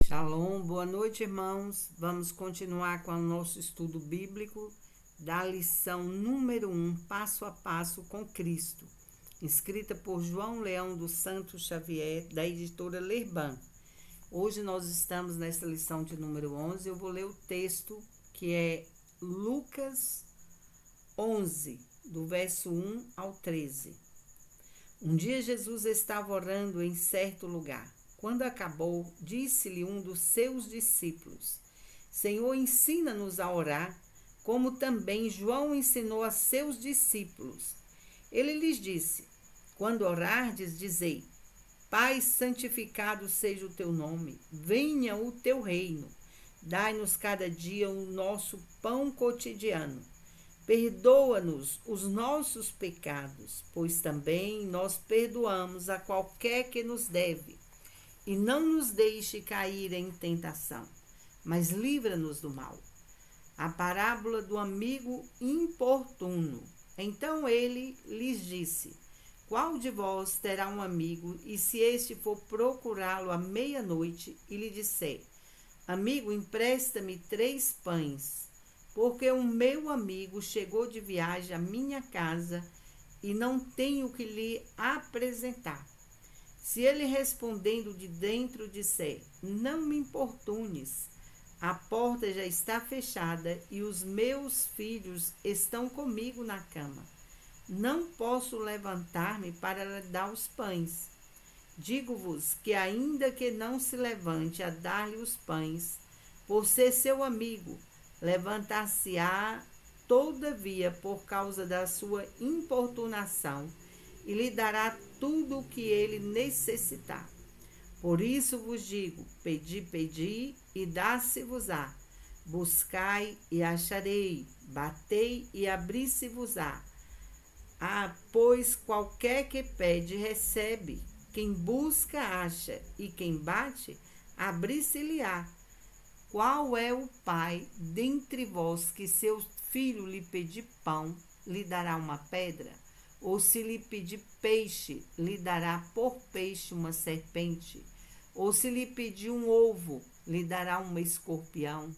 Shalom, boa noite, irmãos. Vamos continuar com o nosso estudo bíblico da lição número 1, Passo a Passo com Cristo, escrita por João Leão dos Santos Xavier, da editora Lerban. Hoje nós estamos nessa lição de número 11. Eu vou ler o texto que é Lucas 11, do verso 1 ao 13. Um dia Jesus estava orando em certo lugar. Quando acabou, disse-lhe um dos seus discípulos: Senhor, ensina-nos a orar, como também João ensinou a seus discípulos. Ele lhes disse: Quando orardes, dizei: Pai, santificado seja o teu nome, venha o teu reino. Dai-nos cada dia o nosso pão cotidiano. Perdoa-nos os nossos pecados, pois também nós perdoamos a qualquer que nos deve. E não nos deixe cair em tentação, mas livra-nos do mal. A parábola do amigo importuno. Então ele lhes disse: Qual de vós terá um amigo, e se este for procurá-lo à meia-noite, e lhe disser: Amigo, empresta-me 3 pães, porque o meu amigo chegou de viagem à minha casa e não tenho que lhe apresentar. Se ele respondendo de dentro disser: Não me importunes, a porta já está fechada e os meus filhos estão comigo na cama. Não posso levantar-me para lhe dar os pães. Digo-vos que, ainda que não se levante a dar-lhe os pães, por ser seu amigo, levantar-se-á, todavia, por causa da sua importunação, e lhe dará tudo o que ele necessitar. Por isso vos digo: pedi, pedi, e dá-se-vos-á. Buscai e acharei, batei e abri-se-vos-á. Pois qualquer que pede, recebe. Quem busca, acha, e quem bate, abri-se-lhe-á. Qual é o pai dentre vós que seu filho lhe pedir pão, lhe dará uma pedra? Ou se lhe pedir peixe, lhe dará por peixe uma serpente? Ou se lhe pedir um ovo, lhe dará um escorpião?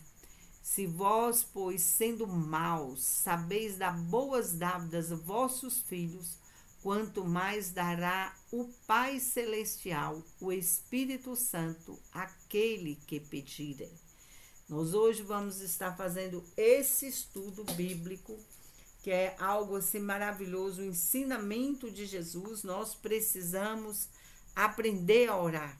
Se vós, pois, sendo maus, sabeis dar boas dávidas a vossos filhos, quanto mais dará o Pai Celestial, o Espírito Santo, àquele que pedirem. Nós hoje vamos estar fazendo esse estudo bíblico, que é algo assim maravilhoso, o ensinamento de Jesus. Nós precisamos aprender a orar,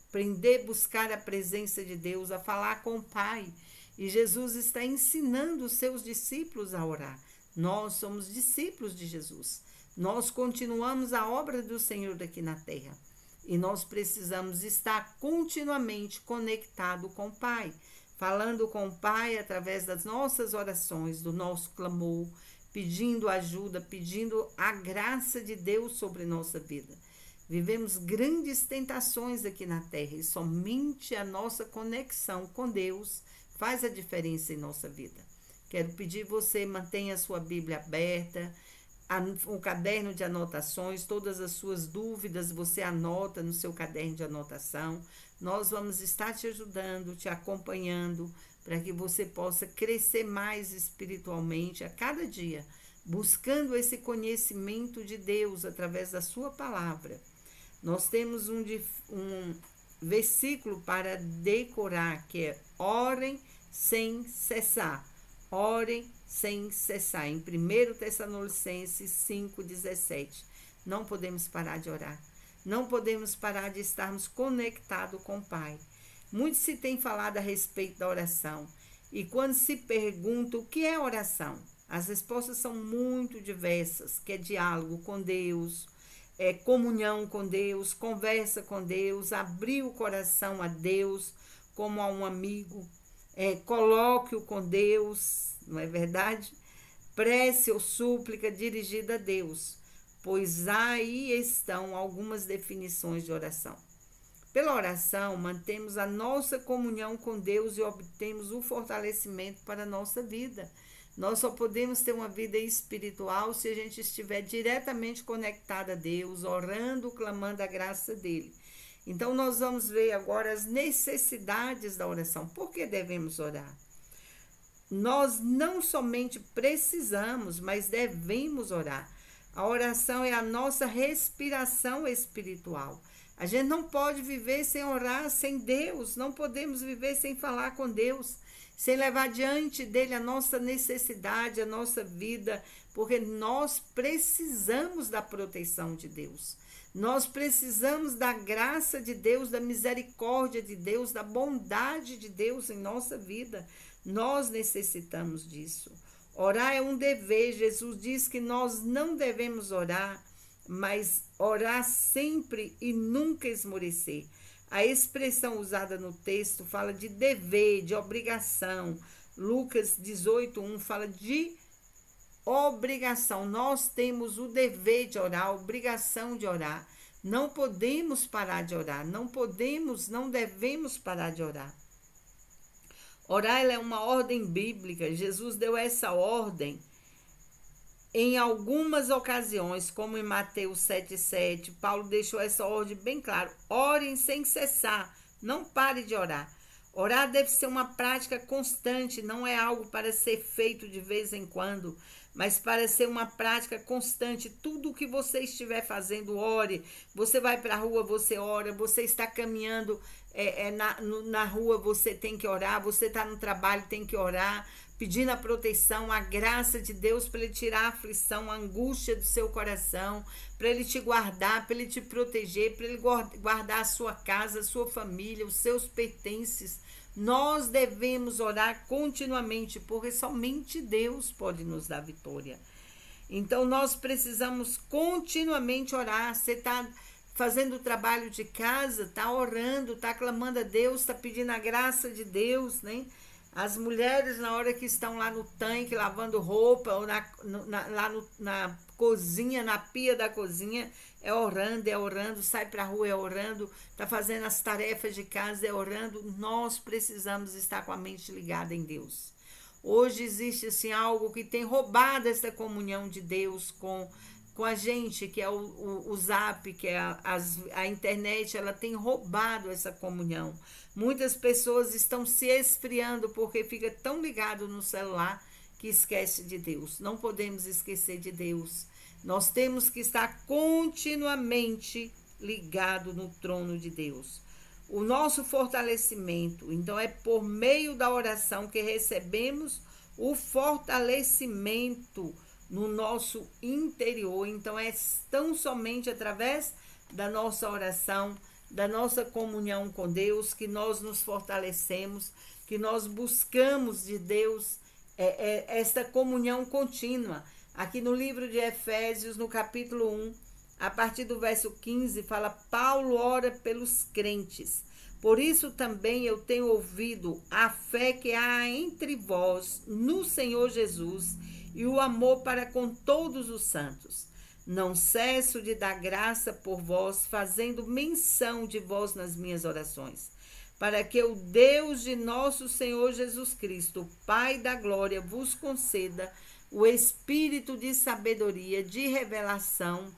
aprender a buscar a presença de Deus, a falar com o Pai. E Jesus está ensinando os seus discípulos a orar. Nós somos discípulos de Jesus. Nós continuamos a obra do Senhor aqui na terra. E nós precisamos estar continuamente conectados com o Pai, falando com o Pai através das nossas orações, do nosso clamor, pedindo ajuda, pedindo a graça de Deus sobre nossa vida. Vivemos grandes tentações aqui na terra e somente a nossa conexão com Deus faz a diferença em nossa vida. Quero pedir você, mantenha a sua Bíblia aberta, um caderno de anotações, todas as suas dúvidas você anota no seu caderno de anotação. Nós vamos estar te ajudando, te acompanhando, para que você possa crescer mais espiritualmente a cada dia, buscando esse conhecimento de Deus através da sua palavra. Nós temos um versículo para decorar, que é: orem sem cessar. Orem sem cessar. Em 1 Tessalonicenses 5,17. Não podemos parar de orar. Não podemos parar de estarmos conectados com o Pai. Muito se tem falado a respeito da oração. E quando se pergunta o que é oração, as respostas são muito diversas, que é diálogo com Deus, é comunhão com Deus, conversa com Deus, abrir o coração a Deus como a um amigo, coloque-o com Deus, não é verdade? Prece ou súplica dirigida a Deus, pois aí estão algumas definições de oração. Pela oração, mantemos a nossa comunhão com Deus e obtemos o fortalecimento para a nossa vida. Nós só podemos ter uma vida espiritual se a gente estiver diretamente conectado a Deus, orando, clamando a graça dele. Então, nós vamos ver agora as necessidades da oração. Por que devemos orar? Nós não somente precisamos, mas devemos orar. A oração é a nossa respiração espiritual. A gente não pode viver sem orar, sem Deus. Não podemos viver sem falar com Deus, sem levar diante dele a nossa necessidade, a nossa vida, porque nós precisamos da proteção de Deus. Nós precisamos da graça de Deus, da misericórdia de Deus, da bondade de Deus em nossa vida. Nós necessitamos disso. Orar é um dever. Jesus diz que nós não devemos orar, mas orar sempre e nunca esmorecer. A expressão usada no texto fala de dever, de obrigação. Lucas 18:1 fala de obrigação. Nós temos o dever de orar, a obrigação de orar. Não podemos parar de orar. Não devemos parar de orar. Orar é uma ordem bíblica. Jesus deu essa ordem em algumas ocasiões, como em Mateus 7,7. Paulo deixou essa ordem bem clara. Orem sem cessar. Não pare de orar. Orar deve ser uma prática constante, não é algo para ser feito de vez em quando, mas para ser uma prática constante. Tudo o que você estiver fazendo, ore. Você vai para a rua, você ora. Você está caminhando na rua, você tem que orar. Você está no trabalho, tem que orar, pedindo a proteção, a graça de Deus para ele tirar a aflição, a angústia do seu coração, para ele te guardar, para ele te proteger, para ele guardar a sua casa, a sua família, os seus pertences. Nós devemos orar continuamente, porque somente Deus pode nos dar vitória. Então, nós precisamos continuamente orar. Você está fazendo o trabalho de casa, está orando, está clamando a Deus, está pedindo a graça de Deus, né? As mulheres, na hora que estão lá no tanque lavando roupa, ou na cozinha, na pia da cozinha, é orando, sai para a rua, é orando, está fazendo as tarefas de casa, é orando. Nós precisamos estar com a mente ligada em Deus. Hoje existe assim, algo que tem roubado essa comunhão de Deus com a gente, que é o Zap, que é a internet. Ela tem roubado essa comunhão. Muitas pessoas estão se esfriando porque fica tão ligado no celular que esquece de Deus. Não podemos esquecer de Deus. Nós temos que estar continuamente ligado no trono de Deus. O nosso fortalecimento, então, é por meio da oração que recebemos o fortalecimento no nosso interior. Então, é tão somente através da nossa oração, da nossa comunhão com Deus, que nós nos fortalecemos, que nós buscamos de Deus esta comunhão contínua. Aqui no livro de Efésios, no capítulo 1, a partir do verso 15, fala: Paulo ora pelos crentes. Por isso também eu tenho ouvido a fé que há entre vós no Senhor Jesus e o amor para com todos os santos. Não cesso de dar graça por vós, fazendo menção de vós nas minhas orações, para que o Deus de nosso Senhor Jesus Cristo, Pai da glória, vos conceda o espírito de sabedoria, de revelação,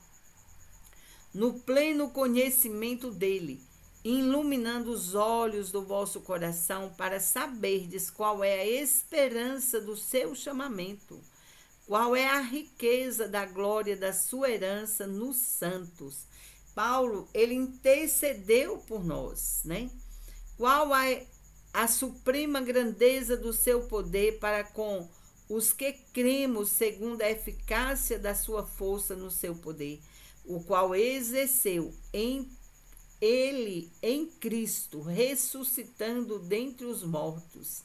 no pleno conhecimento dele, iluminando os olhos do vosso coração, para saberdes qual é a esperança do seu chamamento, qual é a riqueza da glória da sua herança nos santos. Paulo, ele intercedeu por nós, né? Qual é a suprema grandeza do seu poder para com os que cremos segundo a eficácia da sua força no seu poder, o qual exerceu em Cristo, ressuscitando dentre os mortos,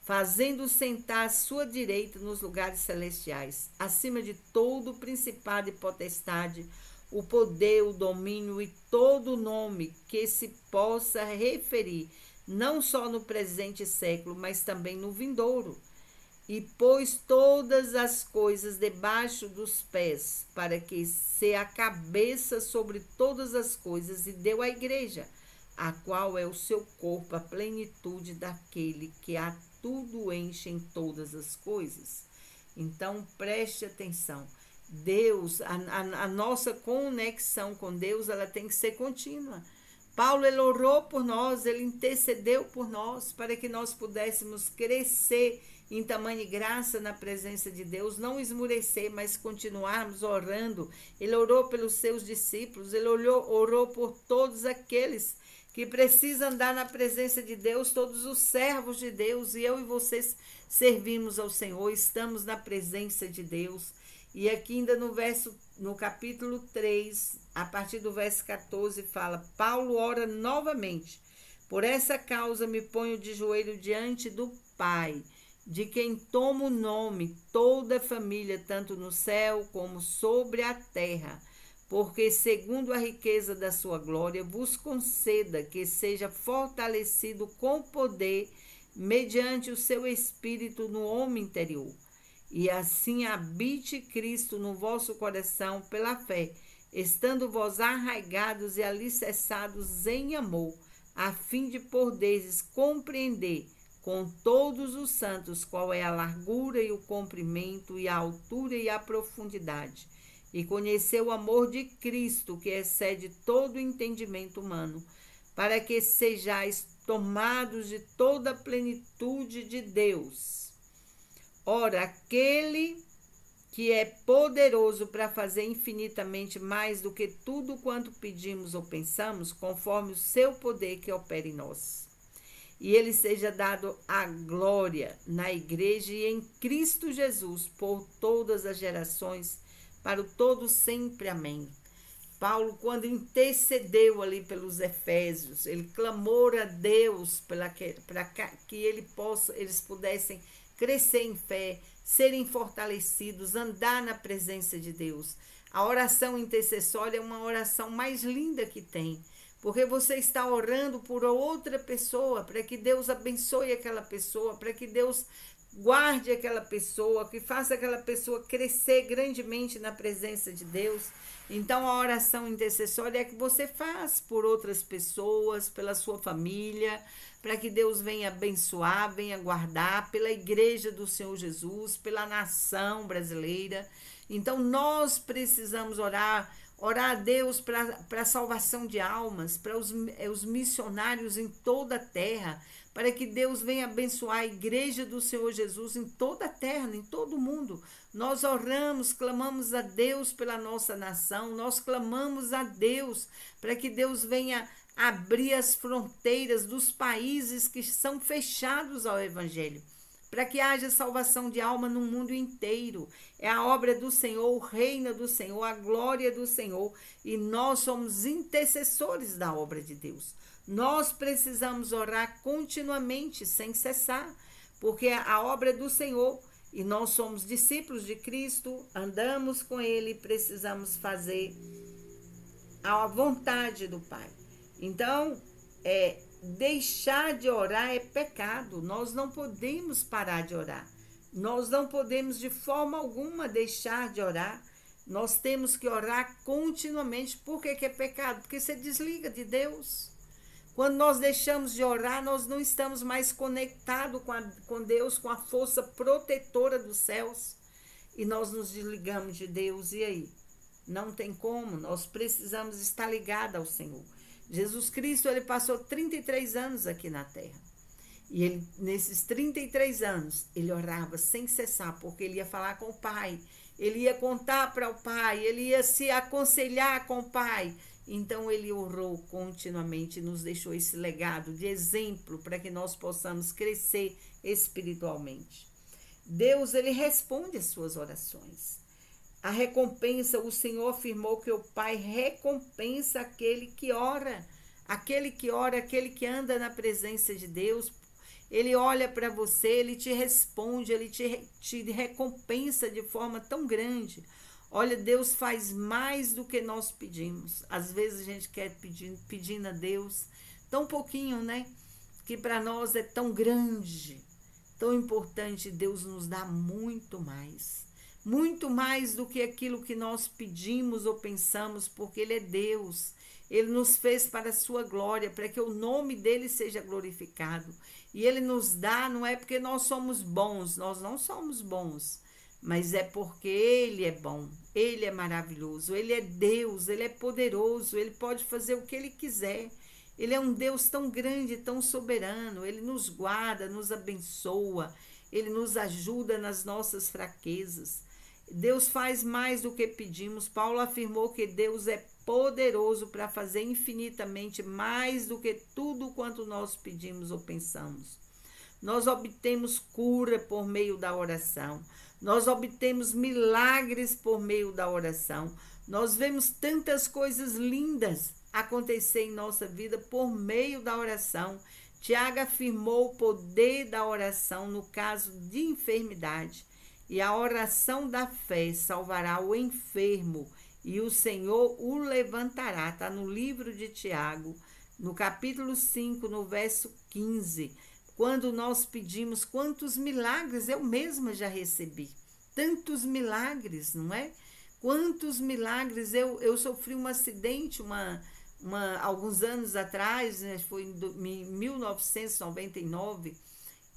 fazendo sentar à sua direita nos lugares celestiais, acima de todo principado e potestade, o poder, o domínio e todo nome que se possa referir, não só no presente século, mas também no vindouro. E pôs todas as coisas debaixo dos pés, para que seja a cabeça sobre todas as coisas, e deu à igreja, a qual é o seu corpo, a plenitude daquele que a tudo enche em todas as coisas. Então, preste atenção. Deus, a nossa conexão com Deus, ela tem que ser contínua. Paulo, ele orou por nós, ele intercedeu por nós, para que nós pudéssemos crescer em tamanha graça na presença de Deus, não esmurecer, mas continuarmos orando. Ele orou pelos seus discípulos, ele orou por todos aqueles que precisam andar na presença de Deus, todos os servos de Deus, e eu e vocês servimos ao Senhor, estamos na presença de Deus. E aqui ainda no capítulo 3, a partir do verso 14, fala: Paulo ora novamente: por essa causa me ponho de joelho diante do Pai, de quem toma o nome toda a família, tanto no céu como sobre a terra, porque segundo a riqueza da sua glória vos conceda que seja fortalecido com poder mediante o seu espírito no homem interior, e assim habite Cristo no vosso coração pela fé, estando vós arraigados e alicerçados em amor, a fim de poderes compreender com todos os santos qual é a largura e o comprimento e a altura e a profundidade, e conhecer o amor de Cristo, que excede todo o entendimento humano, para que sejais tomados de toda a plenitude de Deus. Ora, aquele que é poderoso para fazer infinitamente mais do que tudo quanto pedimos ou pensamos, conforme o seu poder que opera em nós. E ele seja dado a glória na igreja e em Cristo Jesus por todas as gerações, para o todo sempre. Amém. Paulo, quando intercedeu ali pelos Efésios, ele clamou a Deus para que eles pudessem crescer em fé, serem fortalecidos, andar na presença de Deus. A oração intercessória é uma oração mais linda que tem, porque você está orando por outra pessoa, para que Deus abençoe aquela pessoa, para que Deus guarde aquela pessoa, que faça aquela pessoa crescer grandemente na presença de Deus. Então, a oração intercessória é que você faz por outras pessoas, pela sua família, para que Deus venha abençoar, venha guardar, pela igreja do Senhor Jesus, pela nação brasileira. Então, nós precisamos orar a Deus para a salvação de almas, para os missionários em toda a terra, para que Deus venha abençoar a igreja do Senhor Jesus em toda a terra, em todo o mundo. Nós oramos, clamamos a Deus pela nossa nação, nós clamamos a Deus para que Deus venha abrir as fronteiras dos países que são fechados ao Evangelho, para que haja salvação de alma no mundo inteiro. É a obra do Senhor, o reino do Senhor, a glória do Senhor, e nós somos intercessores da obra de Deus. Nós precisamos orar continuamente, sem cessar, porque é a obra do Senhor, e nós somos discípulos de Cristo, andamos com Ele, precisamos fazer a vontade do Pai. Então, deixar de orar é pecado. Nós não podemos parar de orar. Nós não podemos de forma alguma deixar de orar. Nós temos que orar continuamente. Por que é pecado? Porque você desliga de Deus. Quando nós deixamos de orar, nós não estamos mais conectados com Deus, com a força protetora dos céus. E nós nos desligamos de Deus. E aí? Não tem como. Nós precisamos estar ligados ao Senhor. Jesus Cristo, ele passou 33 anos aqui na terra. E ele, nesses 33 anos, ele orava sem cessar, porque ele ia falar com o Pai, ele ia contar para o Pai, ele ia se aconselhar com o Pai. Então, ele orou continuamente e nos deixou esse legado de exemplo para que nós possamos crescer espiritualmente. Deus, ele responde as suas orações. A recompensa, o Senhor afirmou que o Pai recompensa aquele que ora, aquele que anda na presença de Deus. Ele olha para você, ele te responde, ele te recompensa de forma tão grande. Olha, Deus faz mais do que nós pedimos. Às vezes a gente quer pedindo a Deus tão pouquinho, né? Que para nós é tão grande, tão importante. Deus nos dá muito mais do que aquilo que nós pedimos ou pensamos, porque Ele é Deus. Ele nos fez para a sua glória, para que o nome dele seja glorificado. E Ele nos dá, não é porque nós somos bons, nós não somos bons, mas é porque Ele é bom, Ele é maravilhoso, Ele é Deus, Ele é poderoso, Ele pode fazer o que Ele quiser. Ele é um Deus tão grande, tão soberano. Ele nos guarda, nos abençoa, ele nos ajuda nas nossas fraquezas. Deus faz mais do que pedimos. Paulo afirmou que Deus é poderoso para fazer infinitamente mais do que tudo quanto nós pedimos ou pensamos. Nós obtemos cura por meio da oração. Nós obtemos milagres por meio da oração. Nós vemos tantas coisas lindas acontecer em nossa vida por meio da oração. Tiago afirmou o poder da oração no caso de enfermidade. E a oração da fé salvará o enfermo e o Senhor o levantará. Está no livro de Tiago, no capítulo 5, no verso 15. Quando nós pedimos, quantos milagres eu mesma já recebi. Tantos milagres, não é? Quantos milagres. Eu sofri um acidente alguns anos atrás, né? Foi em 1999,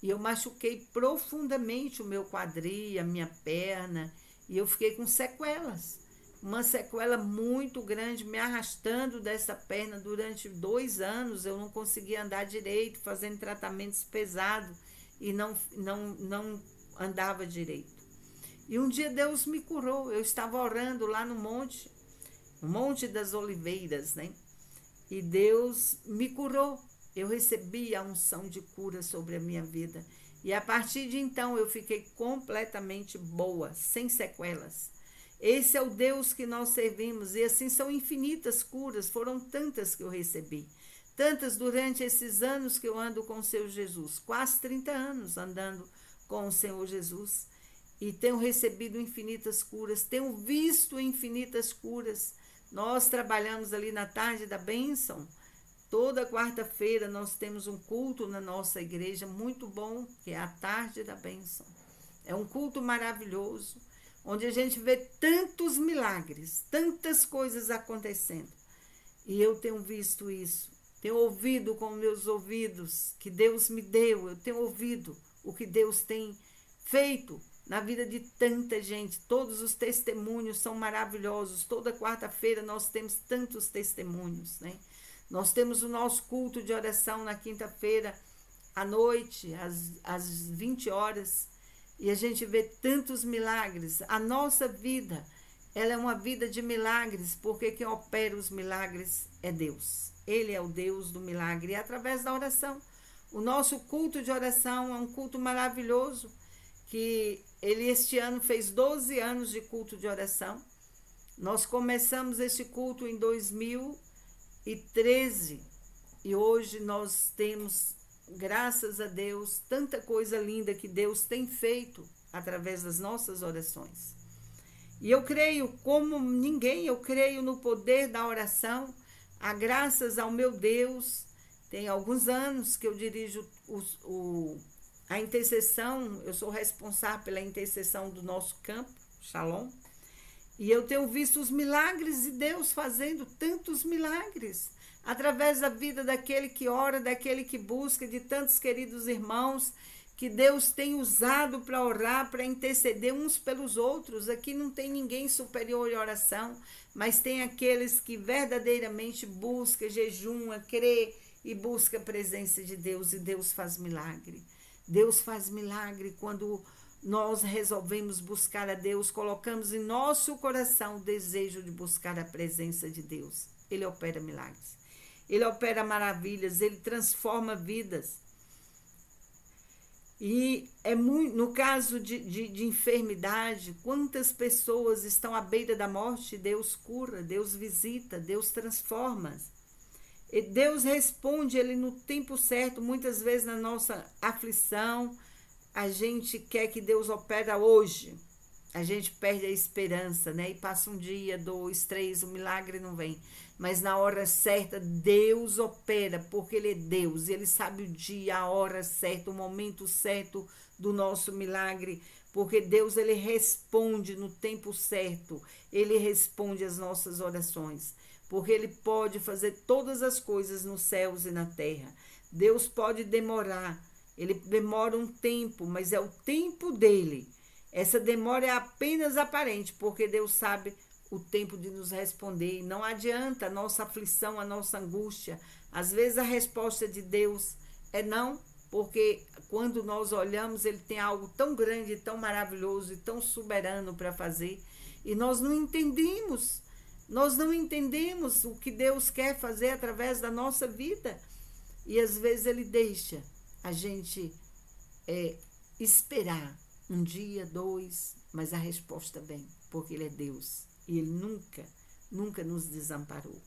e eu machuquei profundamente o meu quadril, a minha perna, e eu fiquei com sequelas. Uma sequela muito grande, me arrastando dessa perna durante 2 anos. Eu não conseguia andar direito, fazendo tratamentos pesados e não andava direito. E um dia Deus me curou. Eu estava orando lá no Monte das Oliveiras, né? E Deus me curou. Eu recebi a unção de cura sobre a minha vida. E a partir de então eu fiquei completamente boa, sem sequelas. Esse é o Deus que nós servimos, e assim são infinitas curas, foram tantas que eu recebi. Tantas durante esses anos que eu ando com o Senhor Jesus, quase 30 anos andando com o Senhor Jesus, e tenho recebido infinitas curas, tenho visto infinitas curas. Nós trabalhamos ali na Tarde da Bênção. Toda quarta-feira nós temos um culto na nossa igreja muito bom, que é a Tarde da Bênção. É um culto maravilhoso, onde a gente vê tantos milagres, tantas coisas acontecendo. E eu tenho visto isso, tenho ouvido com meus ouvidos que Deus me deu, eu tenho ouvido o que Deus tem feito na vida de tanta gente. Todos os testemunhos são maravilhosos. Toda quarta-feira nós temos tantos testemunhos, né? Nós temos o nosso culto de oração na quinta-feira à noite, às 20 horas, e a gente vê tantos milagres. A nossa vida, ela é uma vida de milagres, porque quem opera os milagres é Deus. Ele é o Deus do milagre, e através da oração. O nosso culto de oração é um culto maravilhoso, que ele este ano fez 12 anos de culto de oração. Nós começamos esse culto em 2013, e hoje nós temos, graças a Deus, tanta coisa linda que Deus tem feito através das nossas orações. E eu creio, como ninguém, eu creio no poder da oração, graças ao meu Deus. Tem alguns anos que eu dirijo a intercessão, eu sou responsável pela intercessão do nosso campo, Shalom, e eu tenho visto os milagres de Deus fazendo tantos milagres, através da vida daquele que ora, daquele que busca, de tantos queridos irmãos que Deus tem usado para orar, para interceder uns pelos outros. Aqui não tem ninguém superior em oração, mas tem aqueles que verdadeiramente buscam, jejuma, crê e busca a presença de Deus, e Deus faz milagre. Deus faz milagre quando nós resolvemos buscar a Deus, colocamos em nosso coração o desejo de buscar a presença de Deus. Ele opera milagres. Ele opera maravilhas, ele transforma vidas. E é muito, no caso de enfermidade, quantas pessoas estão à beira da morte, Deus cura, Deus visita, Deus transforma. E Deus responde ele no tempo certo. Muitas vezes na nossa aflição, a gente quer que Deus opera hoje. A gente perde a esperança, né? E passa um dia, 2, 3, o milagre não vem. Mas na hora certa, Deus opera, porque Ele é Deus. Ele sabe o dia, a hora certa, o momento certo do nosso milagre. Porque Deus, Ele responde no tempo certo. Ele responde às nossas orações. Porque Ele pode fazer todas as coisas nos céus e na terra. Deus pode demorar. Ele demora um tempo, mas é o tempo dEle. Essa demora é apenas aparente, porque Deus sabe o tempo de nos responder. E não adianta a nossa aflição, a nossa angústia, Às vezes a resposta de Deus é não, porque quando nós olhamos, ele tem algo tão grande, tão maravilhoso e tão soberano para fazer, e nós não entendemos. Nós não entendemos o que Deus quer fazer através da nossa vida. E às vezes ele deixa a gente esperar um dia, dois, mas a resposta vem, porque ele é Deus e ele nunca nos desamparou.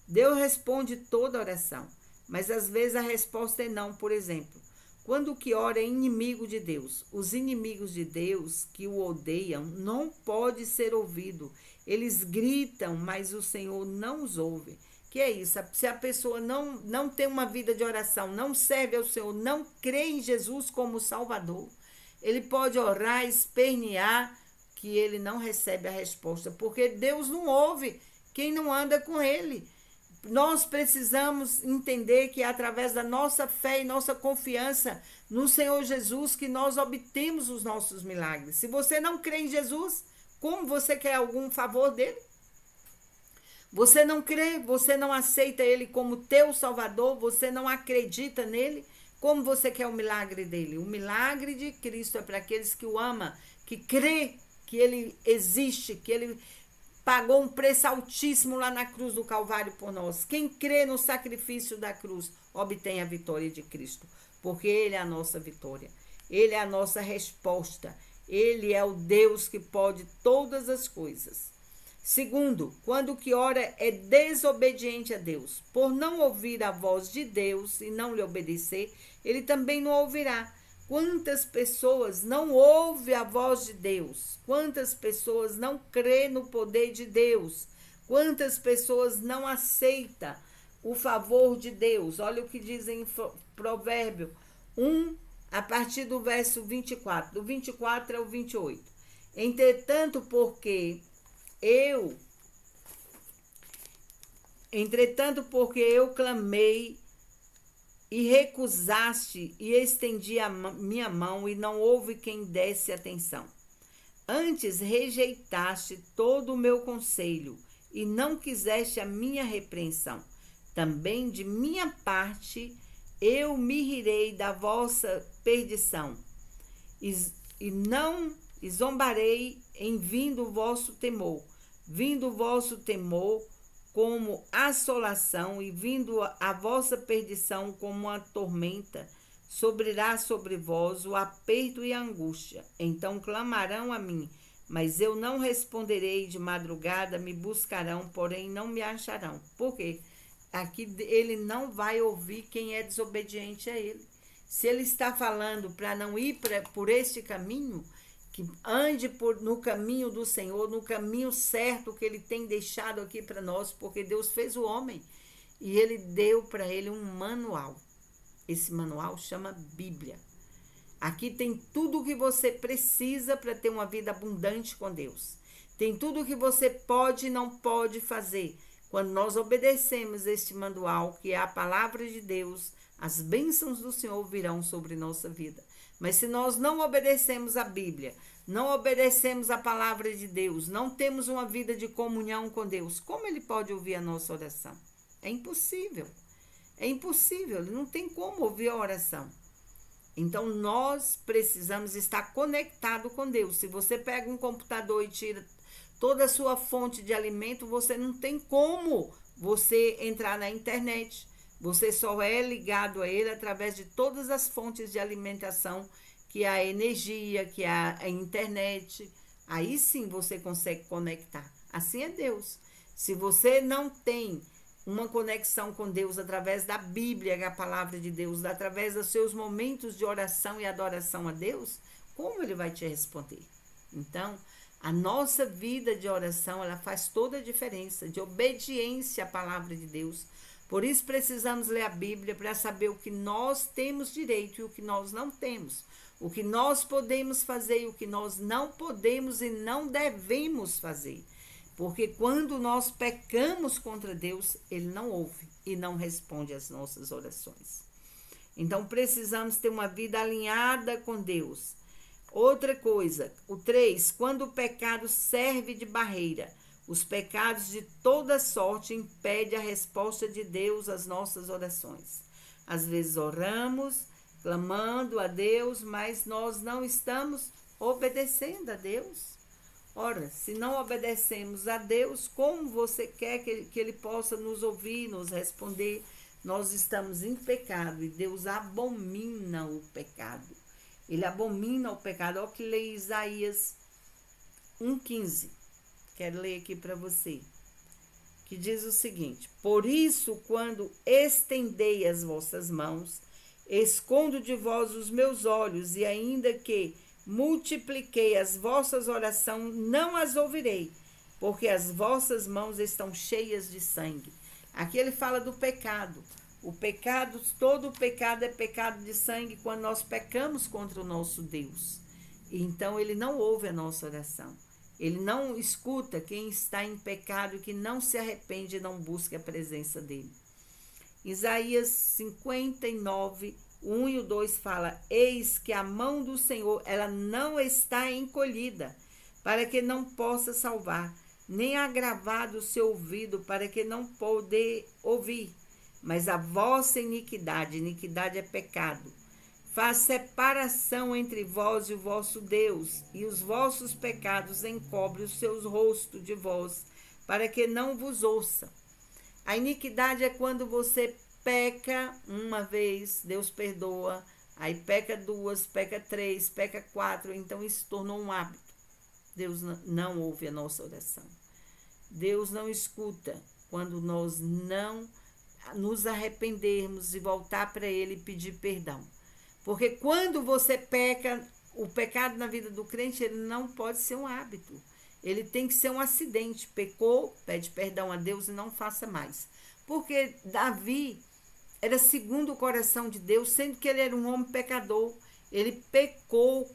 Deus responde toda oração, mas às vezes a resposta é não. Por exemplo, quando o que ora é inimigo de Deus, os inimigos de Deus que o odeiam não pode ser ouvido. Eles gritam, mas o Senhor não os ouve. Que é isso? Se a pessoa não tem uma vida de oração, não serve ao Senhor, não crê em Jesus como Salvador, ele pode orar, espernear, que ele não recebe a resposta, porque Deus não ouve quem não anda com ele. Nós precisamos entender que é através da nossa fé e nossa confiança no Senhor Jesus que nós obtemos os nossos milagres. Se você não crê em Jesus, como você quer algum favor dele? Você não crê, você não aceita ele como teu Salvador, você não acredita nele, como você quer o milagre dele? O milagre de Cristo é para aqueles que o amam, que crê que ele existe, que ele pagou um preço altíssimo lá na cruz do Calvário por nós. Quem crê no sacrifício da cruz obtém a vitória de Cristo, porque ele é a nossa vitória, ele é a nossa resposta, ele é o Deus que pode todas as coisas. Segundo, quando o que ora é desobediente a Deus, por não ouvir a voz de Deus e não lhe obedecer, ele também não ouvirá. Quantas pessoas não ouvem a voz de Deus? Quantas pessoas não crêem no poder de Deus? Quantas pessoas não aceitam o favor de Deus? Olha o que diz em Provérbio 1, a partir do verso 24. Do 24 ao 28. Entretanto, porque eu clamei e recusaste e estendi a minha mão e não houve quem desse atenção. Antes rejeitaste todo o meu conselho e não quiseste a minha repreensão. Também de minha parte eu me rirei da vossa perdição e não zombarei em vindo o vosso temor. Vindo o vosso temor como assolação e vindo a vossa perdição como uma tormenta, sobrirá sobre vós o aperto e a angústia. Então clamarão a mim, mas eu não responderei. De madrugada me buscarão, porém não me acharão. Por quê? Aqui ele não vai ouvir quem é desobediente a ele. Se ele está falando para não ir por este caminho, que ande no caminho do Senhor, no caminho certo que ele tem deixado aqui para nós, porque Deus fez o homem e ele deu para ele um manual. Esse manual chama Bíblia. Aqui tem tudo o que você precisa para ter uma vida abundante com Deus. Tem tudo o que você pode e não pode fazer. Quando nós obedecemos este manual, que é a palavra de Deus, as bênçãos do Senhor virão sobre nossa vida. Mas se nós não obedecemos a Bíblia, não obedecemos a palavra de Deus, não temos uma vida de comunhão com Deus, como ele pode ouvir a nossa oração? É impossível. É impossível, ele não tem como ouvir a oração. Então, nós precisamos estar conectados com Deus. Se você pega um computador e tira toda a sua fonte de alimento, você não tem como você entrar na internet. Você só é ligado a ele através de todas as fontes de alimentação, que é a energia, que é a internet. Aí sim você consegue conectar. Assim é Deus. Se você não tem uma conexão com Deus através da Bíblia, que é a palavra de Deus, através dos seus momentos de oração e adoração a Deus, como ele vai te responder? Então, a nossa vida de oração, ela faz toda a diferença, de obediência à palavra de Deus. Por isso precisamos ler a Bíblia para saber o que nós temos direito e o que nós não temos. O que nós podemos fazer e o que nós não podemos e não devemos fazer. Porque quando nós pecamos contra Deus, ele não ouve e não responde às nossas orações. Então precisamos ter uma vida alinhada com Deus. Outra coisa, o 3, quando o pecado serve de barreira, Os pecados de toda sorte impedem a resposta de Deus às nossas orações. Às vezes oramos, clamando a Deus, mas nós não estamos obedecendo a Deus. Ora, se não obedecemos a Deus, como você quer que Ele possa nos ouvir, nos responder? Nós estamos em pecado e Deus abomina o pecado. Ele abomina o pecado. Olha o que lê Isaías 1,15. Quero ler aqui para você. Que diz o seguinte: por isso, quando estendei as vossas mãos, escondo de vós os meus olhos, e ainda que multipliquei as vossas orações, não as ouvirei, porque as vossas mãos estão cheias de sangue. Aqui ele fala do pecado. O pecado, todo o pecado é pecado de sangue quando nós pecamos contra o nosso Deus. Então ele não ouve a nossa oração. Ele não escuta quem está em pecado, que não se arrepende e não busca a presença dele. Isaías 59, 1 e 2 fala: eis que a mão do Senhor, ela não está encolhida, para que não possa salvar, nem agravado o seu ouvido, para que não poder ouvir. Mas a vossa iniquidade é pecado, faz separação entre vós e o vosso Deus, e os vossos pecados encobrem os seus rostos de vós, para que não vos ouça. A iniquidade é quando você peca uma vez, Deus perdoa, aí peca duas, peca três, peca quatro, então isso tornou um hábito. Deus não ouve a nossa oração. Deus não escuta quando nós não nos arrependermos e voltar para Ele e pedir perdão. Porque quando você peca, o pecado na vida do crente, ele não pode ser um hábito. Ele tem que ser um acidente. Pecou, pede perdão a Deus e não faça mais. Porque Davi era segundo o coração de Deus, sendo que ele era um homem pecador. Ele pecou,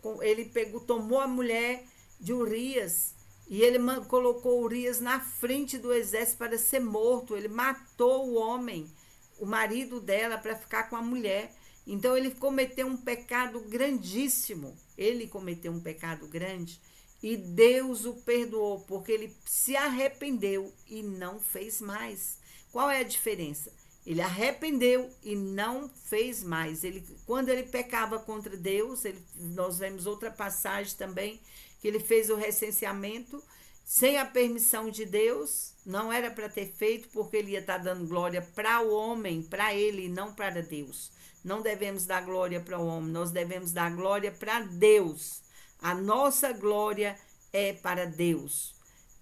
tomou a mulher de Urias e ele colocou Urias na frente do exército para ser morto. Ele matou o homem, o marido dela, para ficar com a mulher. Então ele cometeu um pecado grandíssimo. Ele cometeu um pecado grande e Deus o perdoou, porque ele se arrependeu e não fez mais. Qual é a diferença? Ele arrependeu e não fez mais. Quando ele pecava contra Deus, nós vemos outra passagem também, que ele fez o recenseamento sem a permissão de Deus. Não era para ter feito, porque ele ia estar dando glória para o homem, para ele e não para Deus. Não devemos dar glória para o homem, nós devemos dar glória para Deus. A nossa glória é para Deus.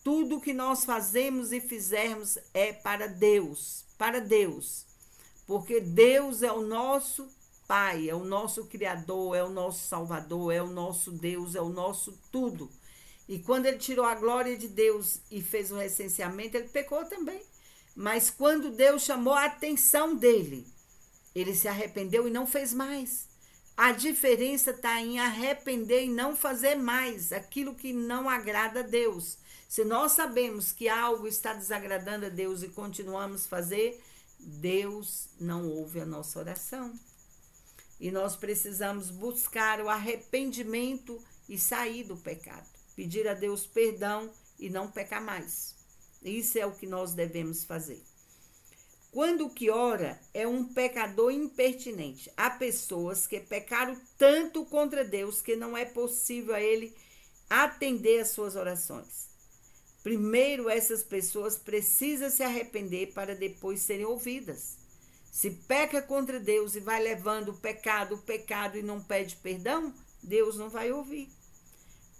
Tudo que nós fazemos e fizermos é para Deus. Para Deus. Porque Deus é o nosso Pai, é o nosso Criador, é o nosso Salvador, é o nosso Deus, é o nosso tudo. E quando ele tirou a glória de Deus e fez o recenseamento, ele pecou também. Mas quando Deus chamou a atenção dele, ele se arrependeu e não fez mais. A diferença está em arrepender e não fazer mais aquilo que não agrada a Deus. Se nós sabemos que algo está desagradando a Deus e continuamos a fazer, Deus não ouve a nossa oração. E nós precisamos buscar o arrependimento e sair do pecado. Pedir a Deus perdão e não pecar mais. Isso é o que nós devemos fazer. Quando o que ora é um pecador impertinente. Há pessoas que pecaram tanto contra Deus que não é possível a Ele atender às suas orações. Primeiro, essas pessoas precisam se arrepender para depois serem ouvidas. Se peca contra Deus e vai levando o pecado e não pede perdão, Deus não vai ouvir.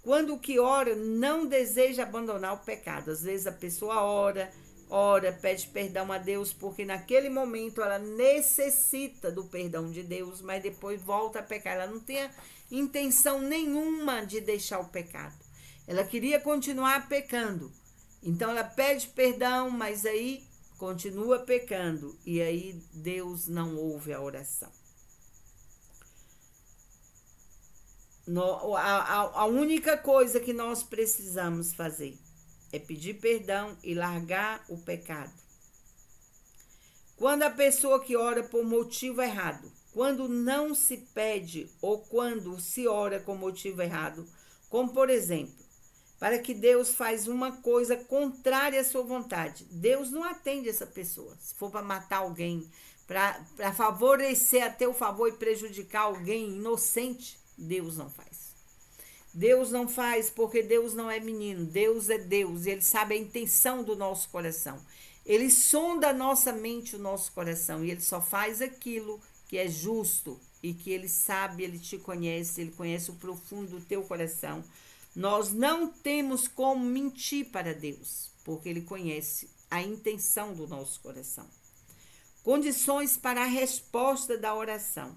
Quando o que ora não deseja abandonar o pecado. Às vezes a pessoa ora, pede perdão a Deus, porque naquele momento ela necessita do perdão de Deus, mas depois volta a pecar. Ela não tem intenção nenhuma de deixar o pecado. Ela queria continuar pecando. Então ela pede perdão, mas aí continua pecando. E aí Deus não ouve a oração. A única coisa que nós precisamos fazer é pedir perdão e largar o pecado. Quando a pessoa que ora por motivo errado, quando não se pede ou quando se ora com motivo errado, como por exemplo, para que Deus faz uma coisa contrária à sua vontade. Deus não atende essa pessoa. Se for para matar alguém, para favorecer a teu favor e prejudicar alguém inocente, Deus não faz. Deus não faz porque Deus não é menino. Deus é Deus e Ele sabe a intenção do nosso coração. Ele sonda a nossa mente, o nosso coração, e Ele só faz aquilo que é justo e que Ele sabe, Ele te conhece, Ele conhece o profundo do teu coração. Nós não temos como mentir para Deus, porque Ele conhece a intenção do nosso coração. Condições para a resposta da oração.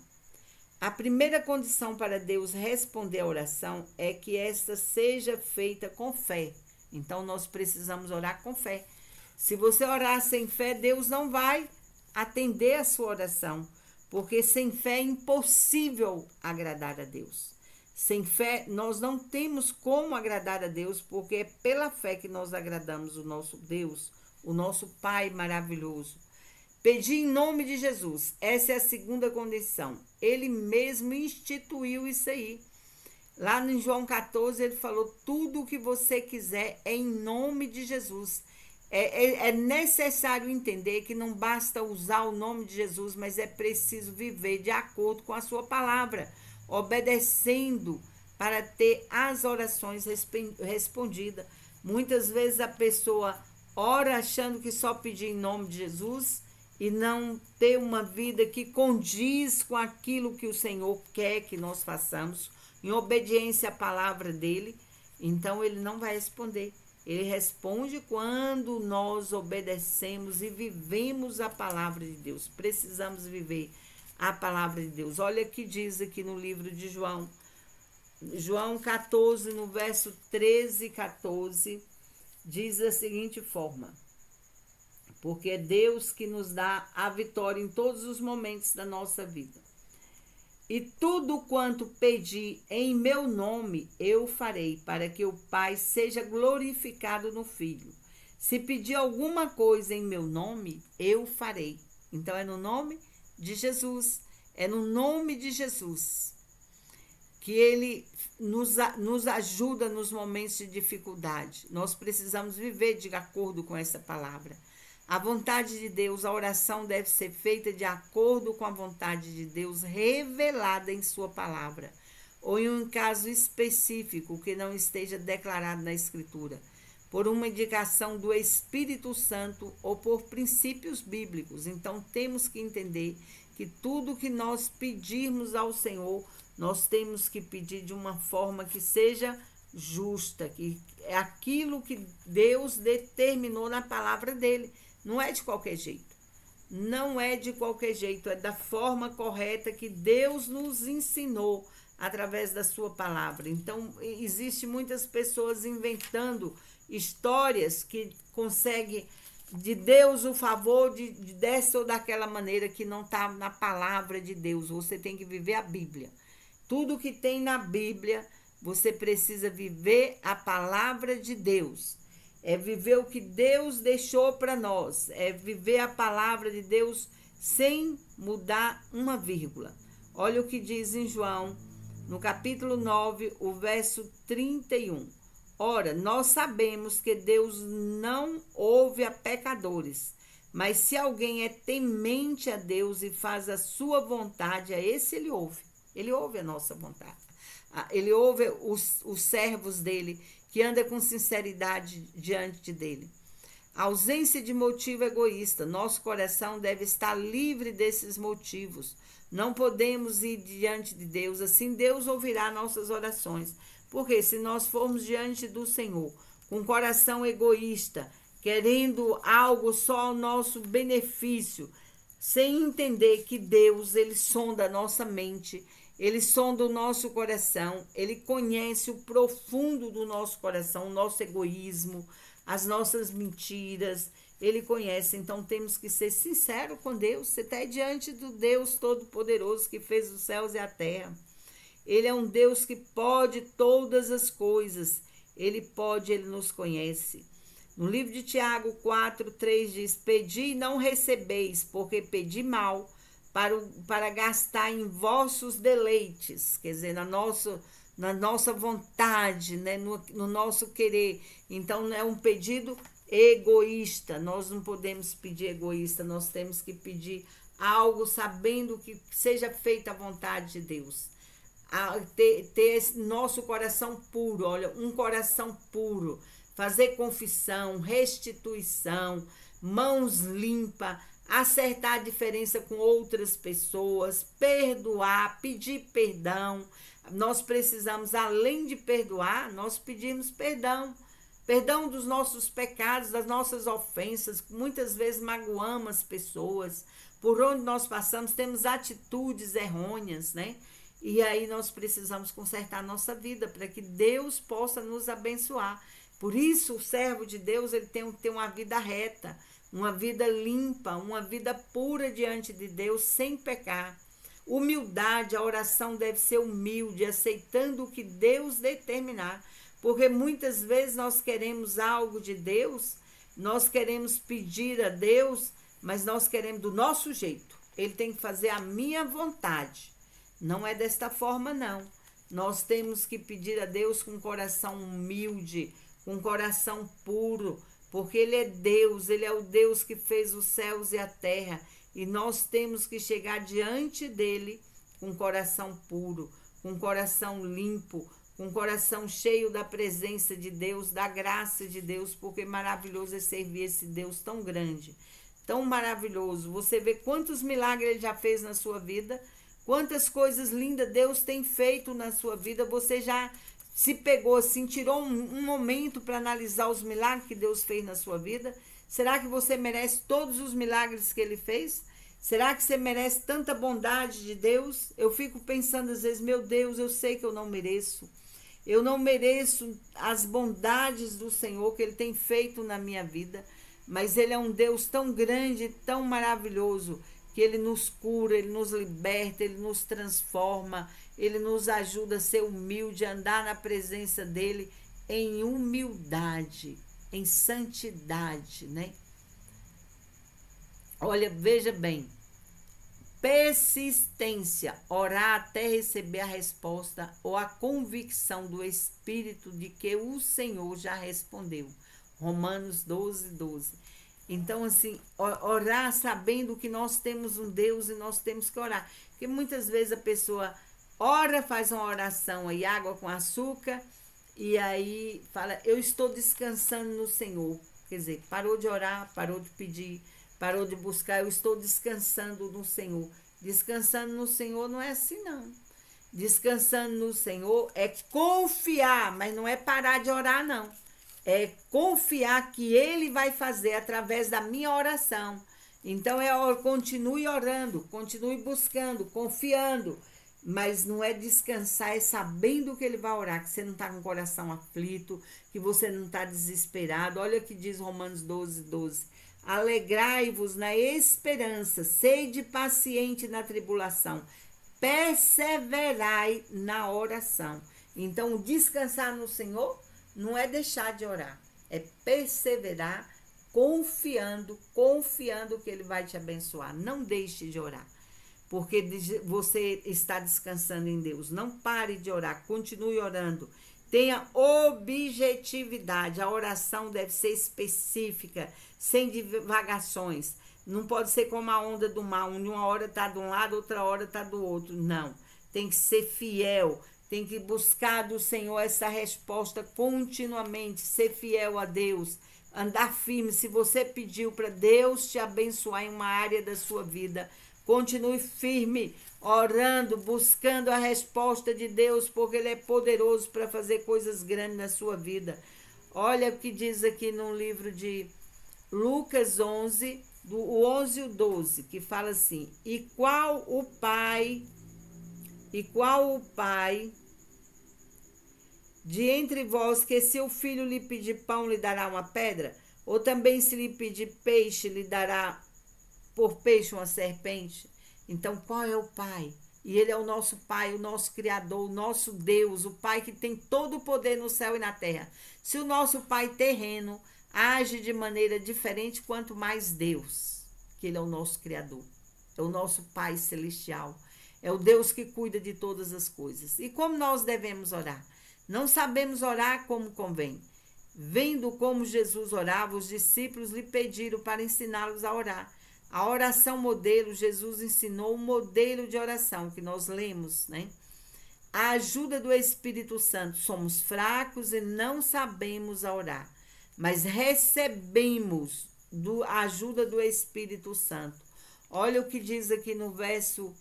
A primeira condição para Deus responder a oração é que esta seja feita com fé. Então, nós precisamos orar com fé. Se você orar sem fé, Deus não vai atender a sua oração, porque sem fé é impossível agradar a Deus. Sem fé, nós não temos como agradar a Deus, porque é pela fé que nós agradamos o nosso Deus, o nosso Pai maravilhoso. Pedir em nome de Jesus, essa é a segunda condição. Ele mesmo instituiu isso aí. Lá em João 14, ele falou, tudo o que você quiser é em nome de Jesus. É necessário entender que não basta usar o nome de Jesus, mas é preciso viver de acordo com a sua palavra, obedecendo para ter as orações respondidas. Muitas vezes a pessoa ora achando que só pedir em nome de Jesus e não ter uma vida que condiz com aquilo que o Senhor quer que nós façamos, em obediência à palavra dele, então ele não vai responder. Ele responde quando nós obedecemos e vivemos a palavra de Deus. Precisamos viver a palavra de Deus. Olha o que diz aqui no livro de João. João 14, no verso 13 e 14, diz da seguinte forma: porque é Deus que nos dá a vitória em todos os momentos da nossa vida. E tudo quanto pedi em meu nome, eu farei, para que o Pai seja glorificado no Filho. Se pedir alguma coisa em meu nome, eu farei. Então, é no nome de Jesus. É no nome de Jesus que Ele nos ajuda nos momentos de dificuldade. Nós precisamos viver de acordo com essa palavra. A vontade de Deus, a oração deve ser feita de acordo com a vontade de Deus revelada em sua palavra, ou em um caso específico que não esteja declarado na Escritura, por uma indicação do Espírito Santo ou por princípios bíblicos. Então, temos que entender que tudo que nós pedirmos ao Senhor, nós temos que pedir de uma forma que seja justa, que é aquilo que Deus determinou na palavra dele. Não é de qualquer jeito. Não é de qualquer jeito. É da forma correta que Deus nos ensinou através da sua palavra. Então, existe muitas pessoas inventando histórias que conseguem de Deus o favor de dessa ou daquela maneira que não está na palavra de Deus. Você tem que viver a Bíblia. Tudo que tem na Bíblia, você precisa viver a palavra de Deus. É viver o que Deus deixou para nós. É viver a palavra de Deus sem mudar uma vírgula. Olha o que diz em João, no capítulo 9, o verso 31. Ora, nós sabemos que Deus não ouve a pecadores, mas se alguém é temente a Deus e faz a sua vontade, a esse ele ouve. Ele ouve a nossa vontade. Ele ouve os servos dele, que anda com sinceridade diante dele. A ausência de motivo egoísta. Nosso coração deve estar livre desses motivos. Não podemos ir diante de Deus, assim Deus ouvirá nossas orações. Porque se nós formos diante do Senhor com coração egoísta, querendo algo só ao nosso benefício, sem entender que Deus, Ele sonda a nossa mente, Ele sonda o nosso coração, Ele conhece o profundo do nosso coração, o nosso egoísmo, as nossas mentiras, Ele conhece. Então temos que ser sinceros com Deus. Você está diante do Deus Todo-Poderoso que fez os céus e a terra. Ele é um Deus que pode todas as coisas. Ele pode, Ele nos conhece. No livro de Tiago 4:3 diz: pedi e não recebeis, porque pedi mal, para gastar em vossos deleites, quer dizer, na nossa vontade, né? No nosso querer. Então, é um pedido egoísta. Nós não podemos pedir egoísta, nós temos que pedir algo sabendo que seja feita a vontade de Deus. Ter esse nosso coração puro, olha, um coração puro, fazer confissão, restituição, mãos limpas, acertar a diferença com outras pessoas, perdoar, pedir perdão. Nós precisamos, além de perdoar, nós pedimos perdão. Perdão dos nossos pecados, das nossas ofensas. Muitas vezes magoamos as pessoas. Por onde nós passamos, temos atitudes errôneas, né? E aí nós precisamos consertar a nossa vida para que Deus possa nos abençoar. Por isso, o servo de Deus ele tem que ter uma vida reta, uma vida limpa, uma vida pura diante de Deus, sem pecar. Humildade, a oração deve ser humilde, aceitando o que Deus determinar. Porque muitas vezes nós queremos algo de Deus, nós queremos pedir a Deus, mas nós queremos do nosso jeito. Ele tem que fazer a minha vontade. Não é desta forma, não. Nós temos que pedir a Deus com um coração humilde, com um coração puro, porque Ele é Deus, Ele é o Deus que fez os céus e a terra. E nós temos que chegar diante dEle com um coração puro, com um coração limpo, com um coração cheio da presença de Deus, da graça de Deus, porque maravilhoso é servir esse Deus tão grande, tão maravilhoso. Você vê quantos milagres Ele já fez na sua vida, quantas coisas lindas Deus tem feito na sua vida. Você já se pegou assim, tirou um momento para analisar os milagres que Deus fez na sua vida? Será que você merece todos os milagres que Ele fez? Será que você merece tanta bondade de Deus? Eu fico pensando às vezes, meu Deus, eu sei que eu não mereço. Eu não mereço as bondades do Senhor que Ele tem feito na minha vida. Mas Ele é um Deus tão grande, tão maravilhoso, que Ele nos cura, Ele nos liberta, Ele nos transforma, Ele nos ajuda a ser humilde, a andar na presença dEle em humildade, em santidade, né? Olha, veja bem, persistência, orar até receber a resposta ou a convicção do Espírito de que o Senhor já respondeu. Romanos 12, 12. Então, assim, orar sabendo que nós temos um Deus e nós temos que orar. Porque muitas vezes a pessoa ora, faz uma oração aí, água com açúcar, e aí fala, eu estou descansando no Senhor. Quer dizer, parou de orar, parou de pedir, parou de buscar, eu estou descansando no Senhor. Descansando no Senhor não é assim, não. Descansando no Senhor é confiar, mas não é parar de orar, não. É confiar que Ele vai fazer através da minha oração. Então, continue orando, continue buscando, confiando. Mas não é descansar, é sabendo que Ele vai orar, que você não está com o coração aflito, que você não está desesperado. Olha o que diz Romanos 12, 12. Alegrai-vos na esperança, sede paciente na tribulação, perseverai na oração. Então, descansar no Senhor não é deixar de orar, é perseverar, confiando que Ele vai te abençoar. Não deixe de orar, porque você está descansando em Deus. Não pare de orar, continue orando. Tenha objetividade, a oração deve ser específica, sem divagações. Não pode ser como a onda do mar, onde uma hora está de um lado, outra hora está do outro. Não, tem que ser fiel, tem que buscar do Senhor essa resposta continuamente, ser fiel a Deus, andar firme. Se você pediu para Deus te abençoar em uma área da sua vida, continue firme, orando, buscando a resposta de Deus, porque Ele é poderoso para fazer coisas grandes na sua vida. Olha o que diz aqui no livro de Lucas 11, do 11 e o 12, que fala assim, e qual o pai de entre vós que se o filho lhe pedir pão, lhe dará uma pedra? Ou também se lhe pedir peixe, lhe dará por peixe uma serpente? Então, qual é o Pai? E Ele é o nosso Pai, o nosso Criador, o nosso Deus, o Pai que tem todo o poder no céu e na terra. Se o nosso Pai terreno age de maneira diferente, quanto mais Deus, que Ele é o nosso Criador, é o nosso Pai celestial, É o Deus que cuida de todas as coisas. E como nós devemos orar? Não sabemos orar como convém. Vendo como Jesus orava, os discípulos lhe pediram para ensiná-los a orar. A oração modelo, Jesus ensinou um modelo de oração que nós lemos, né? A ajuda do Espírito Santo. Somos fracos e não sabemos orar, mas recebemos a ajuda do Espírito Santo. Olha o que diz aqui no verso,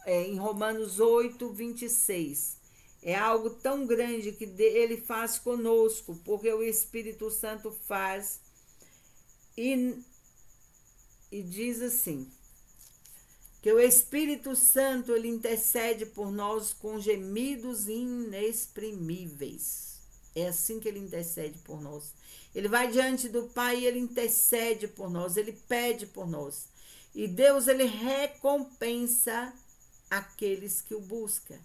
em Romanos 8, 26. É algo tão grande que ele faz conosco, porque o Espírito Santo faz. E diz assim, que o Espírito Santo, ele intercede por nós com gemidos inexprimíveis. É assim que ele intercede por nós. Ele vai diante do Pai e ele intercede por nós, ele pede por nós. E Deus, ele recompensa aqueles que o buscam.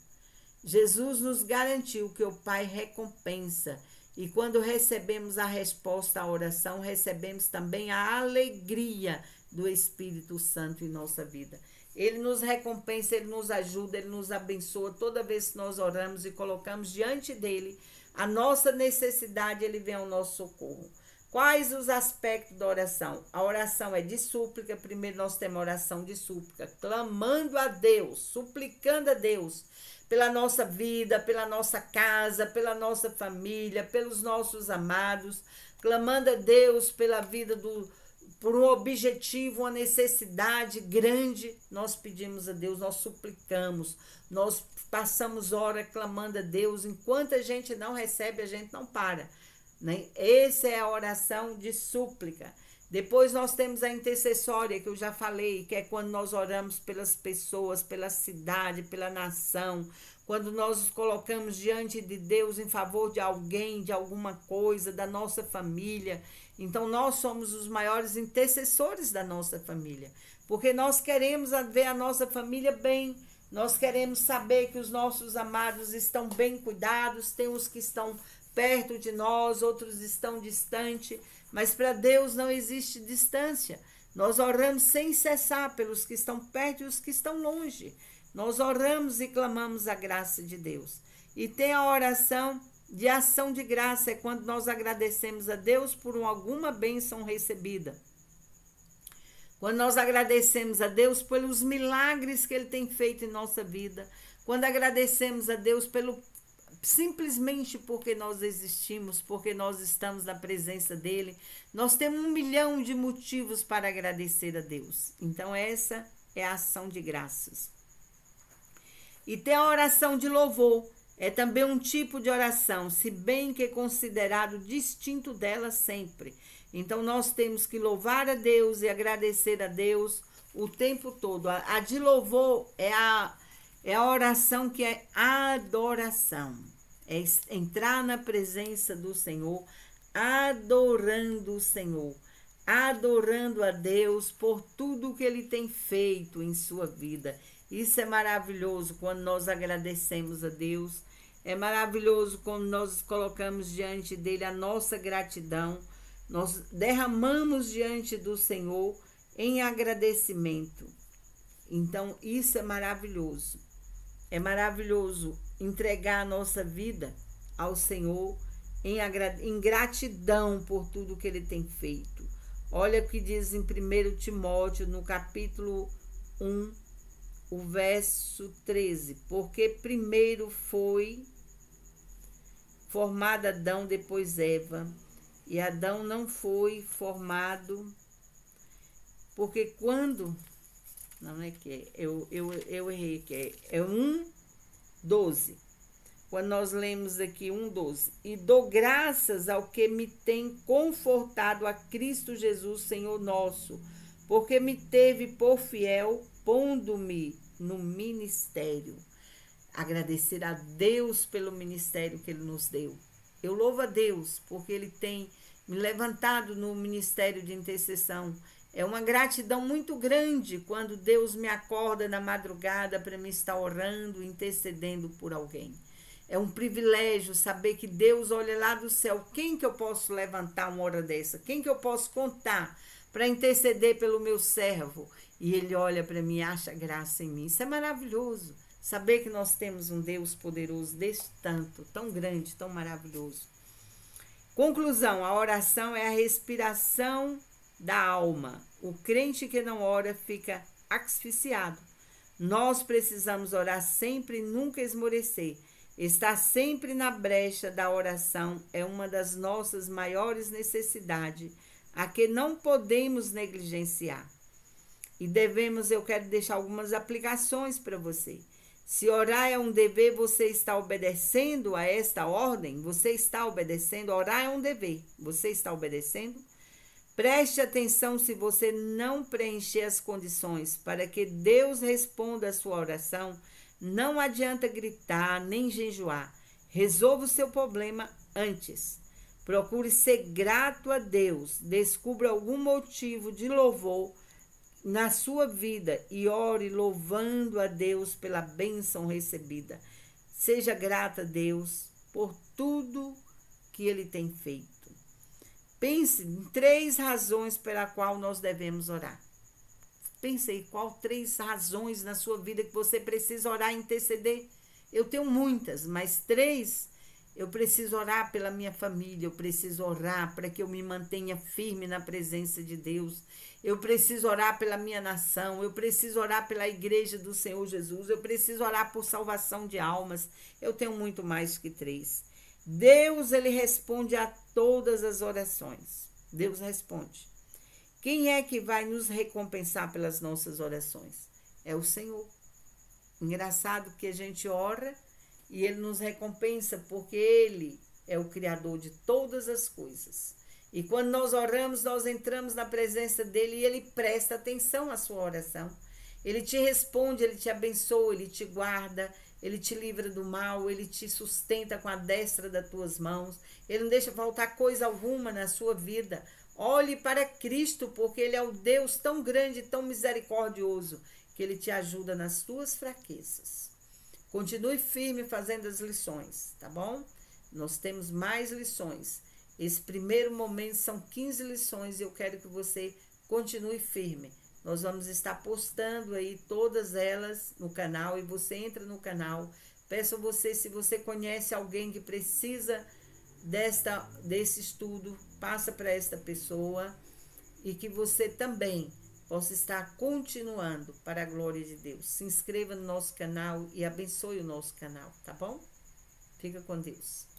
Jesus nos garantiu que o Pai recompensa. E quando recebemos a resposta à oração, recebemos também a alegria do Espírito Santo em nossa vida. Ele nos recompensa, ele nos ajuda, ele nos abençoa. Toda vez que nós oramos e colocamos diante dele a nossa necessidade, ele vem ao nosso socorro. Quais os aspectos da oração? A oração é de súplica. Primeiro nós temos a oração de súplica, clamando a Deus, suplicando a Deus pela nossa vida, pela nossa casa, pela nossa família, pelos nossos amados, clamando a Deus pela vida por um objetivo, uma necessidade grande. Nós pedimos a Deus, nós suplicamos, nós passamos hora clamando a Deus. Enquanto a gente não recebe, a gente não para, né? Essa é a oração de súplica. Depois nós temos a intercessória, que eu já falei, que é quando nós oramos pelas pessoas, pela cidade, pela nação, quando nós nos colocamos diante de Deus em favor de alguém, de alguma coisa, da nossa família. Então nós somos os maiores intercessores da nossa família, porque nós queremos ver a nossa família bem, nós queremos saber que os nossos amados estão bem cuidados, tem os que estão perto de nós, outros estão distantes, mas para Deus não existe distância. Nós oramos sem cessar pelos que estão perto e os que estão longe. Nós oramos e clamamos a graça de Deus. E tem a oração de ação de graça, é quando nós agradecemos a Deus por alguma bênção recebida. Quando nós agradecemos a Deus pelos milagres que Ele tem feito em nossa vida. Quando agradecemos a Deus simplesmente porque nós existimos, porque nós estamos na presença dEle. Nós temos 1 milhão de motivos para agradecer a Deus. Então essa é a ação de graças. E tem a oração de louvor. É também um tipo de oração, se bem que é considerado distinto dela sempre. Então nós temos que louvar a Deus e agradecer a Deus o tempo todo. A de louvor é a oração que é adoração. É entrar na presença do Senhor, adorando o Senhor, adorando a Deus por tudo que Ele tem feito em sua vida. Isso é maravilhoso quando nós agradecemos a Deus. É maravilhoso quando nós colocamos diante dele a nossa gratidão. Nós derramamos diante do Senhor em agradecimento. Então, isso é maravilhoso. É maravilhoso entregar a nossa vida ao Senhor em gratidão por tudo que Ele tem feito. Olha o que diz em 1 Timóteo, no capítulo 1, o verso 13. Porque primeiro foi formado Adão, depois Eva. E Adão não foi formado, porque quando... Não é que eu errei, que é 1:12. Quando nós lemos aqui 1:12. E dou graças ao que me tem confortado a Cristo Jesus, Senhor nosso, porque me teve por fiel, pondo-me no ministério. Agradecer a Deus pelo ministério que Ele nos deu. Eu louvo a Deus porque Ele tem me levantado no ministério de intercessão. É uma gratidão muito grande quando Deus me acorda na madrugada para me estar orando, intercedendo por alguém. É um privilégio saber que Deus olha lá do céu. Quem que eu posso levantar uma hora dessa? Quem que eu posso contar para interceder pelo meu servo. E ele olha para mim e acha graça em mim. Isso é maravilhoso. Saber que nós temos um Deus poderoso desse tanto, tão grande, tão maravilhoso. Conclusão, a oração é a respiração da alma. O crente que não ora fica asfixiado. Nós precisamos orar sempre e nunca esmorecer. Estar sempre na brecha da oração é uma das nossas maiores necessidades, a que não podemos negligenciar. E eu quero deixar algumas aplicações para você. Se orar é um dever, você está obedecendo a esta ordem? Você está obedecendo? Orar é um dever. Você está obedecendo? Preste atenção se você não preencher as condições para que Deus responda a sua oração. Não adianta gritar nem jejuar. Resolva o seu problema antes. Procure ser grato a Deus. Descubra algum motivo de louvor na sua vida e ore louvando a Deus pela bênção recebida. Seja grata a Deus por tudo que Ele tem feito. Pense em 3 razões pela qual nós devemos orar. Pense aí, qual 3 razões na sua vida que você precisa orar e interceder? Eu tenho muitas, mas 3. Eu preciso orar pela minha família, eu preciso orar para que eu me mantenha firme na presença de Deus. Eu preciso orar pela minha nação, eu preciso orar pela igreja do Senhor Jesus, eu preciso orar por salvação de almas. Eu tenho muito mais que 3. Deus, ele responde a todas as orações. Deus responde. Quem é que vai nos recompensar pelas nossas orações? É o Senhor. Engraçado que a gente ora e Ele nos recompensa porque Ele é o Criador de todas as coisas. E quando nós oramos, nós entramos na presença dEle e Ele presta atenção à sua oração. Ele te responde, Ele te abençoa, Ele te guarda, Ele te livra do mal, Ele te sustenta com a destra das tuas mãos. Ele não deixa faltar coisa alguma na sua vida. Olhe para Cristo, porque Ele é o Deus tão grande, tão misericordioso, que Ele te ajuda nas tuas fraquezas. Continue firme fazendo as lições, tá bom? Nós temos mais lições. Esse primeiro momento são 15 lições e eu quero que você continue firme. Nós vamos estar postando aí todas elas no canal e você entra no canal. Peço a você, se você conhece alguém que precisa desse estudo, passa para esta pessoa e que você também possa estar continuando para a glória de Deus. Se inscreva no nosso canal e abençoe o nosso canal, tá bom? Fica com Deus.